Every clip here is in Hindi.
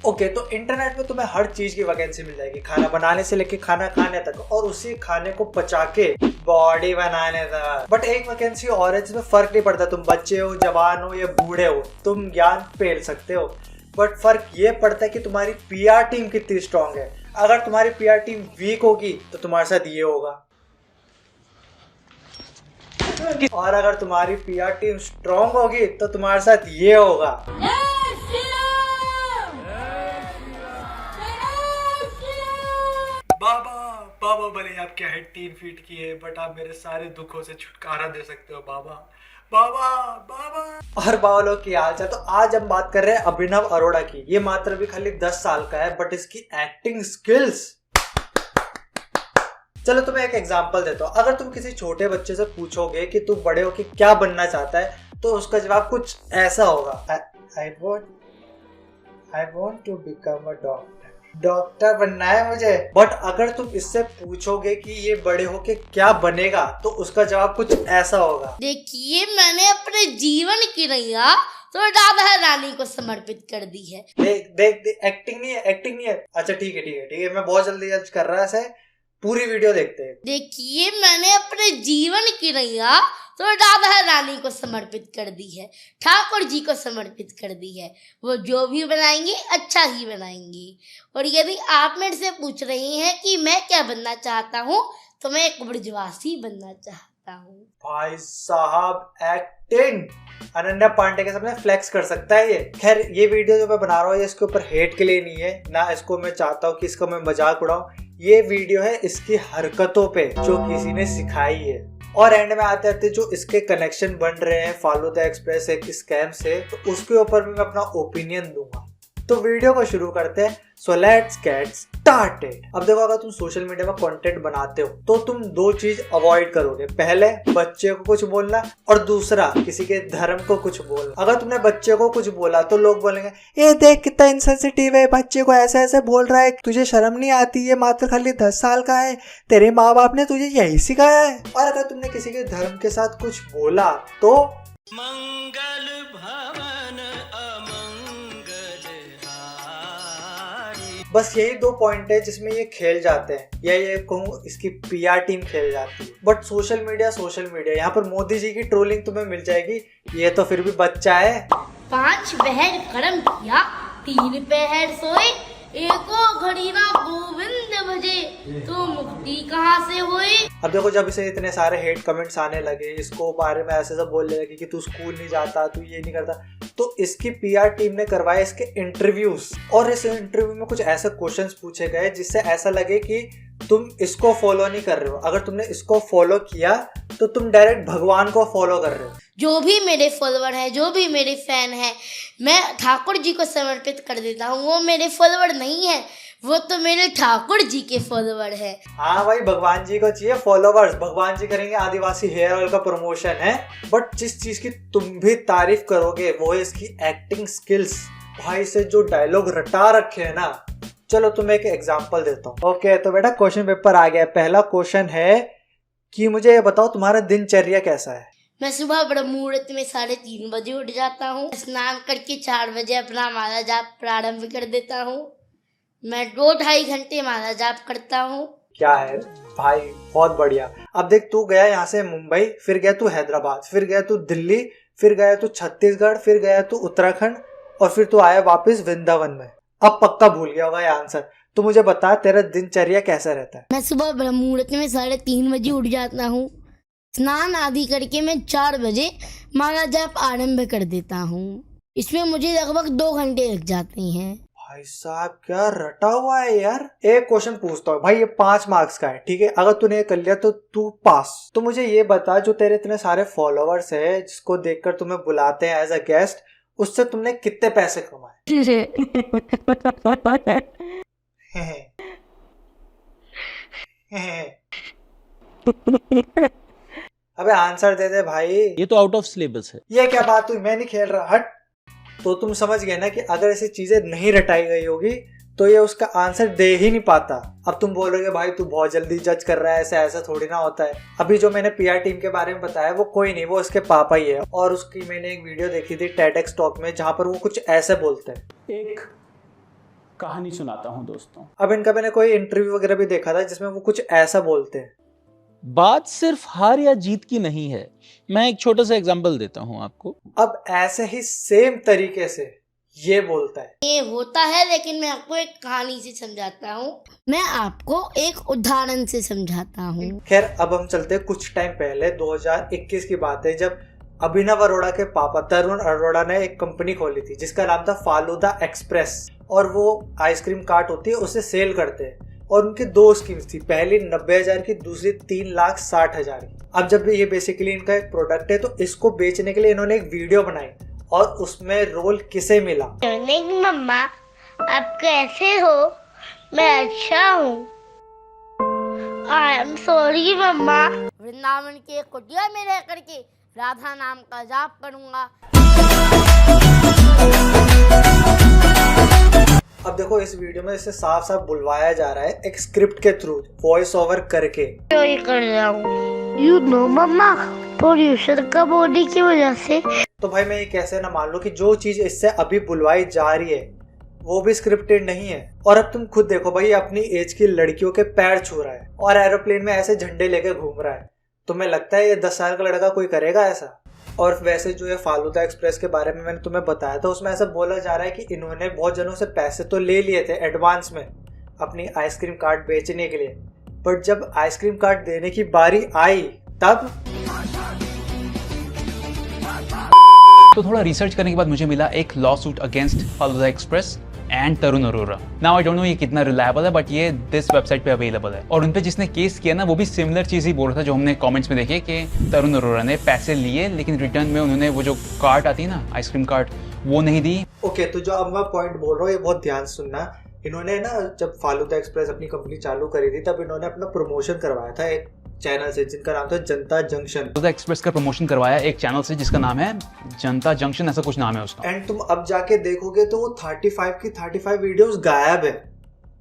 ओके, तो इंटरनेट पे तुम्हें हर चीज की वैकेंसी मिल जाएगी, खाना बनाने से लेके खाना खाने तक, और उसी खाने को पचा के बॉडी बनाने तक। बट एक वैकेंसी और है जिसमें फर्क नहीं पड़ता तुम बच्चे हो, जवान हो या बूढ़े हो, तुम ज्ञान पेल सकते हो। बट फर्क ये पड़ता है कि तुम्हारी पीआर टीम कितनी स्ट्रांग है। अगर तुम्हारी पीआर टीम वीक होगी तो तुम्हारे साथ ये होगा, और अगर तुम्हारी पीआर टीम स्ट्रांग होगी तो तुम्हारे साथ ये होगा। बाबा बाबा भले आपकी हाइट 3 फीट की है, बट आप मेरे सारे दुखों से छुटकारा दे सकते हो बाबा, बाबा बाबा। और बावलों की हालचाल। तो आज हम बात कर रहे हैं अभिनव अरोड़ा की। ये मात्र भी खाली 10 साल का है, बट इसकी एक्टिंग स्किल्स। चलो तुम्हें एक एग्जांपल देता हूँ। अगर तुम किसी छोटे बच्चे से पूछोगे कि तू बड़े होके क्या बनना चाहता है, तो उसका जवाब कुछ ऐसा होगा, I want to become a doctor। Doctor बनना है मुझे। बट अगर तुम इससे पूछोगे कि ये बड़े होके क्या बनेगा, तो उसका जवाब कुछ ऐसा होगा, देखिए मैंने अपने जीवन की नैया तो राधा रानी को समर्पित कर दी है। देख एक्टिंग नहीं है, एक्टिंग नहीं है। अच्छा ठीक है, मैं बहुत जल्दी जज कर रहा है, पूरी वीडियो देखते हैं। देखिए मैंने अपने जीवन की नैया तो राधा रानी को समर्पित कर दी है, ठाकुर जी को समर्पित कर दी है। वो जो भी बनाएंगे अच्छा ही बनाएंगे। और यदि आप मेरे से पूछ रही हैं कि मैं क्या बनना चाहता हूँ, तो मैं एक बुर्जुआसी बनना चाहता हूँ। भाई साहब एक्टिंग अनन्या पांडे के सामने फ्लेक्स कर सकता है ये। खैर ये वीडियो जो मैं बना रहा हूँ, ये इसके ऊपर हेट के लिए नहीं है, ना इसको मैं चाहता हूँ कि इसको मैं मजाक उड़ाऊं। ये वीडियो है इसकी हरकतों पे जो किसी ने सिखाई है। और एंड में आते आते जो इसके कनेक्शन बन रहे हैं फालूदा एक्सप्रेस एक स्कैम से, तो उसके ऊपर भी मैं अपना ओपिनियन दूंगा। तो वीडियो को शुरू करते हैं। So let's get started. अब देखो, अगर तुम सोशल मीडिया में कंटेंट बनाते हो तो तुम दो चीज अवॉइड करोगे। पहले बच्चे को कुछ बोलना, और दूसरा किसी के धर्म को कुछ बोलना। अगर तुमने बच्चे को कुछ बोला तो लोग बोलेंगे ये देख कितना इनसेंसिटिव है, बच्चे को ऐसे ऐसे बोल रहा है, तुझे शर्म नहीं आती, ये मात्र खाली 10 साल का है, तेरे माँ बाप ने तुझे यही सिखाया है। और अगर तुमने किसी के धर्म के साथ कुछ बोला तो मंगल भवन बस यही 2 पॉइंट है जिसमें ये खेल जाते हैं, या ये कहूँ इसकी पीआर टीम खेल जाती है। बट सोशल मीडिया, यहाँ पर मोदी जी की ट्रोलिंग तुम्हें मिल जाएगी। ये तो फिर भी बच्चा है। 5 पहर कर्म किया, 3 पहर सोए, एको घड़ी ना गोविंद भजे, तो मुक्ति कहाँ से हुई। अब देखो, जब इसे इतने सारे हेट कमेंट्स आने लगे, इसको बारे में ऐसे सब बोलने लगे कि तू स्कूल नहीं जाता, तू ये नहीं करता, तो इसकी पीआर टीम ने करवाए इसके इंटरव्यूज। और इस इंटरव्यू में कुछ ऐसे क्वेश्चंस पूछे गए जिससे ऐसा लगे कि तुम इसको फॉलो नहीं कर रहे हो। अगर तुमने इसको फॉलो किया तो तुम डायरेक्ट भगवान को फॉलो कर रहे हो। जो भी मेरे फॉलोवर हैं, जो भी मेरे फैन हैं, मैं ठाकुर जी को समर्पित कर देता हूँ। वो मेरे फॉलोवर नहीं है, वो तो मेरे ठाकुर जी के फॉलोवर है। हाँ भाई, भगवान जी को चाहिए फॉलोवर्स। भगवान जी करेंगे आदिवासी हेयर ऑयल का प्रमोशन है। बट जिस चीज की तुम भी तारीफ करोगे वो है इसकी एक्टिंग स्किल्स। भाई से जो डायलॉग रटा रखे है ना। चलो तुम्हें एक एग्जांपल देता हूँ। ओके, तो बेटा क्वेश्चन पेपर आ गया। पहला क्वेश्चन है कि मुझे ये बताओ तुम्हारा दिनचर्या कैसा है। मैं सुबह ब्रह्म मुहूर्त में 3:30 बजे उठ जाता हूँ। स्नान करके 4 बजे अपना माला जाप प्रारंभ कर देता हूँ। मैं 2-2.5 घंटे माला जाप करता हूँ। क्या है भाई, बहुत बढ़िया। अब देख, तू गया यहाँ से मुंबई, फिर गया तू हैदराबाद, फिर गया तू दिल्ली, फिर गया तू छत्तीसगढ़, फिर गया तू उत्तराखंड, और फिर तू आया वापस वृंदावन में। अब पक्का भूल गया होगा ये आंसर। तो मुझे बता, तेरा दिनचर्या कैसा रहता है। मैं सुबह ब्रह्म मुहूर्त में 3:30 बजे उठ जाता हूँ। स्नान आदि करके मैं 4 बजे माला जाप आरंभ कर देता हूँ। इसमें मुझे लगभग 2 घंटे लग जाते हैं। भाई साहब क्या रटा हुआ है यार। एक क्वेश्चन पूछता हूँ भाई, ये 5 मार्क्स का है, ठीक है। अगर तूने कर लिया तो तू पास। तो मुझे ये बता, जो तेरे इतने सारे फॉलोअर्स है, जिसको देखकर तुम्हें बुलाते हैं एज अ गेस्ट, उससे तुमने कितने पैसे कमाए। अबे आंसर दे दे भाई। ये तो आउट ऑफ सिलेबस है। ये क्या बात हुई, मैं नहीं खेल रहा, हट। तो तुम समझ गए ना कि अगर ऐसी चीजें नहीं रटाई गई होगी तो ये उसका आंसर दे ही नहीं पाता। अब तुम बोलोगे भाई तू बहुत जल्दी जज कर रहा है, ऐसा थोड़ी ना होता है। अभी जो मैंने पीआर टीम के बारे में बताया वो कोई नहीं, वो उसके पापा ही है। और उसकी मैंने एक वीडियो देखी थी TEDx टॉक में, जहाँ पर वो कुछ ऐसे बोलते हैं। एक कहानी सुनाता हूँ दोस्तों। अब इनका मैंने कोई इंटरव्यू वगैरह भी देखा था जिसमें वो कुछ ऐसा बोलते हैं। बात सिर्फ हार या जीत की नहीं है। मैं एक छोटा सा एग्जांपल देता हूँ आपको। अब ऐसे ही सेम तरीके से ये बोलता है। ये होता है, लेकिन मैं आपको एक कहानी से समझाता हूँ। मैं आपको एक उदाहरण से समझाता हूँ। खैर अब हम चलते हैं कुछ टाइम पहले, 2021 की बात है, जब अभिनव अरोड़ा के पापा तरुण अरोड़ा ने एक कंपनी खोली थी जिसका नाम था फालूदा एक्सप्रेस, और वो आइसक्रीम कार्ट होती है उसे सेल करते हैं। और उनकी दो स्कीम्स थी, पहली 90,000 की, दूसरी 3,60,000 की। अब जब ये बेसिकली इनका एक प्रोडक्ट है तो इसको बेचने के लिए इन्होंने एक वीडियो बनाई और उसमें रोल किसे मिला? मम्मा आप कैसे हो? मैं अच्छा हूँ। आई एम सॉरी मम्मा। वृंदावन के कुटिया में रह करके राधा नाम का जाप करूँगा। अब देखो इस वीडियो में इसे साफ साफ बुलवाया जा रहा है एक स्क्रिप्ट के थ्रू, वॉइस ओवर करके। कर रहा हूँ यू नो मम्मा, प्रोड्यूसर का बॉडी की वजह से। तो भाई मैं ये कैसे ना मान लूं कि जो चीज इससे अभी बुलवाई जा रही है वो भी स्क्रिप्टेड नहीं है। और अब तुम खुद देखो भाई, अपनी एज की लड़कियों के पैर छू रहा है और एरोप्लेन में ऐसे झंडे लेके घूम रहा है। तुम्हें लगता है ये 10 साल का लड़का कोई करेगा ऐसा? और वैसे जो ये फालूदा एक्सप्रेस के बारे में मैंने तुम्हें बताया था, उसमें ऐसा बोला जा रहा है कि इन्होंने बहुत जनों से पैसे तो ले लिए थे एडवांस में अपनी आइसक्रीम कार्ट बेचने के लिए, बट जब आइसक्रीम कार्ट देने की बारी आई तब तो थोड़ा रिसर्च करने के बाद मुझे मिला एक law suit against falooda express and Tarun Arora. Now I don't know ये कितना रिलायबल है, बट ये दिस वेबसाइट पे अवेलेबल है। और उनपे जिसने केस किया ना, वो भी सिमिलर चीज ही बोल रहा था जो हमने कमेंट्स में देखे कि तरुण अरोड़ा ने पैसे लिए लेकिन रिटर्न में उन्होंने वो जो कार्ट आती है ना, आइसक्रीम कार्ट, वो नहीं दी। ओके, तो जो अब मैं पॉइंट बोल रहा हूँ ये बहुत ध्यान सुनना। इन्होंने ना जब फालूदा एक्सप्रेस अपनी कंपनी चालू करी थी तब इन्होंने अपना प्रमोशन करवाया था एक चैनल से जिनका नाम था जनता जंक्शन। फालूदा एक्सप्रेस का प्रमोशन करवाया एक चैनल से जिसका नाम है जनता जंक्शन, ऐसा कुछ नाम है उसका। एंड तुम अब जाके देखोगे तो वो 35 की 35 वीडियोस गायब है।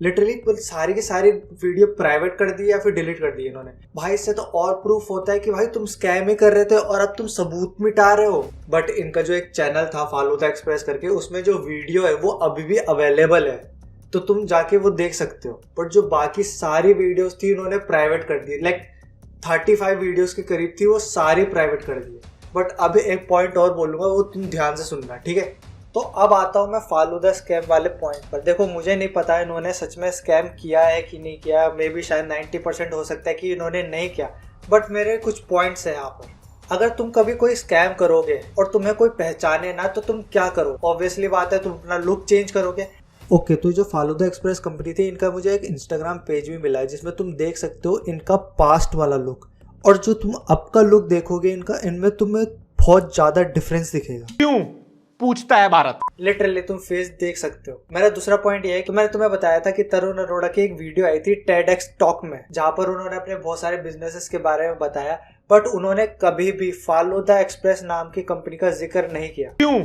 लिटरली सारी की सारी वीडियो प्राइवेट कर दी या फिर डिलीट कर दी इन्होंने। भाई इससे तो और प्रूफ होता है कि भाई तुम स्कैम ही कर रहे थे और अब तुम सबूत मिटा रहे हो। बट इनका जो एक चैनल था फालूदा एक्सप्रेस करके, उसमें जो वीडियो है वो अभी भी अवेलेबल है, तो तुम जाके वो देख सकते हो। बट जो बाकी सारी वीडियोस थी इन्होंने प्राइवेट कर दी, लाइक 35 वीडियोस के करीब थी, वो सारी प्राइवेट कर दी। बट अब एक पॉइंट और बोलूंगा, वो तुम ध्यान से सुनना, ठीक है? तो अब आता हूँ मैं फालूदा स्कैम वाले पॉइंट पर। देखो मुझे नहीं पता इन्होंने सच में स्कैम किया है कि नहीं किया, मे बी शायद 90% हो सकता है कि इन्होंने नहीं किया, बट मेरे कुछ पॉइंट्स हैं यहाँ पर। अगर तुम कभी कोई स्कैम करोगे और तुम्हें कोई पहचाने ना, तो तुम क्या करो? ऑब्वियसली बात है तुम अपना लुक चेंज करोगे। ओके, तो जो फालूदा एक्सप्रेस कंपनी थी, इनका मुझे एक इंस्टाग्राम पेज भी मिला है जिसमें तुम देख सकते हो इनका पास्ट वाला लुक, और जो तुम अब का लुक देखोगे इनका, इनमें तुम्हें बहुत ज्यादा डिफरेंस दिखेगा। क्यों पूछता है भारत? लिटरली तुम फेस देख सकते हो। मेरा दूसरा पॉइंट ये है कि मैंने तुम्हें बताया था कि तरुण अरोड़ा की एक वीडियो आई थी TEDx टॉक में, जहां पर उन्होंने अपने बहुत सारे बिजनेसेस के बारे में बताया, बट उन्होंने कभी भी फालूदा एक्सप्रेस नाम की कंपनी का जिक्र नहीं किया। क्यों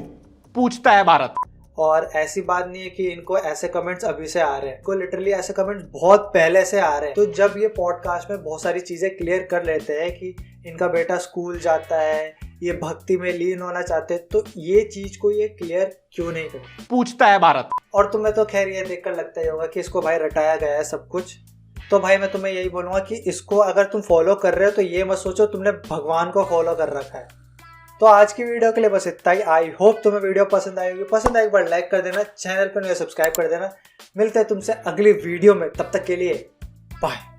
पूछता है भारत? और ऐसी बात नहीं है कि इनको ऐसे कमेंट्स अभी से आ रहे हैं, इनको लिटरली ऐसे कमेंट्स बहुत पहले से आ रहे हैं। तो जब ये पॉडकास्ट में बहुत सारी चीजें क्लियर कर लेते हैं कि इनका बेटा स्कूल जाता है, ये भक्ति में लीन होना चाहते हैं, तो ये चीज को ये क्लियर क्यों नहीं करते? पूछता है भारत। और तुम्हें तो खैर ये देखकर लगता ही होगा कि इसको भाई रटाया गया है सब कुछ। तो भाई मैं तुम्हें यही बोलूंगा कि इसको अगर तुम फॉलो कर रहे हो तो ये मत सोचो तुमने भगवान को फॉलो कर रखा है। तो आज की वीडियो के लिए बस इतना ही। आई होप तुम्हें वीडियो पसंद आएगी। पसंद आए एक बार लाइक कर देना, चैनल पर सब्सक्राइब कर देना। मिलते हैं तुमसे अगली वीडियो में, तब तक के लिए बाय।